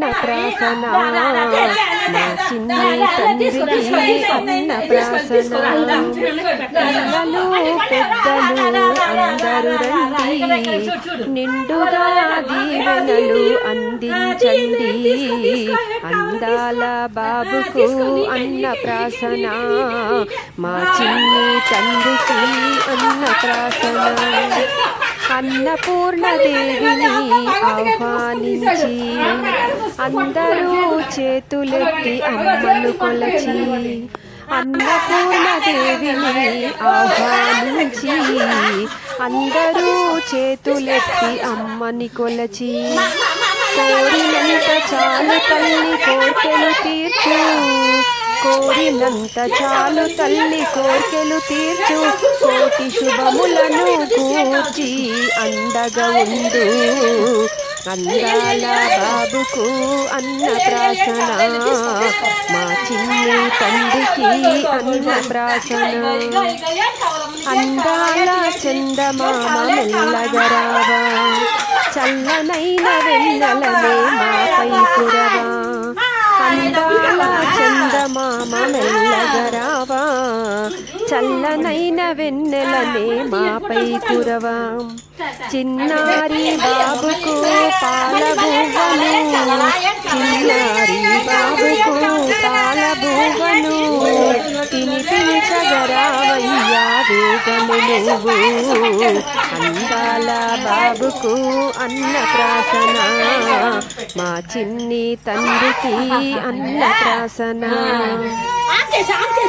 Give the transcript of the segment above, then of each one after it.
అన్నప్రాసన మా చిన్ని తండ్రికి అన్నప్రాసన పిల్లలు పెద్దలు అందరూ రండి నిండుగా దీవెనలు అందించండి అందాల బాబుకు అన్నప్రాసన మా చిన్ని తండ్రికి అన్నప్రాసన అన్నపూర్ణదేవిని ఆహ్వానించి అందరూ చేతులెత్తి అమ్మను కొలచి అన్నపూర్ణదేవిని ఆహ్వానించి అందరూ చేతులెత్తి అమ్మని కొలచి కోరినంత చాలు తల్లి కోర్కెలు తీర్చు కోరినంత చాలు తల్లి కోర్కెలు తీర్చు కోటి శుభములను కూర్చి అండగా ఉండు అందాల బాబుకు అన్నప్రాసన మా చిన్ని తండ్రికి అన్నప్రాసన అందాల చందమామ మెల్లగరావా చల్లనైన వెన్నెలనే మాపై కురవా అందాల చందమామ మెల్లగరావా చల్లనైన వెన్నెలనే మాపై కురవా చిన్నారి బాబుకు పాలబువ్వను చిన్నారి బాబుకు పాలబువ్వను తినిపించగరావయ్యా వేగము నువ్వు అందాల బాబుకు అన్నప్రాసన మా చిన్ని తండ్రికి అన్నప్రాసన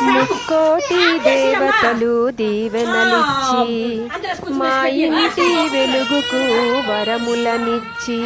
ముక్కోటి దేవతలు దీవెనలిచ్చి మా ఇంటి వెలుగుకు వరములనిచ్చి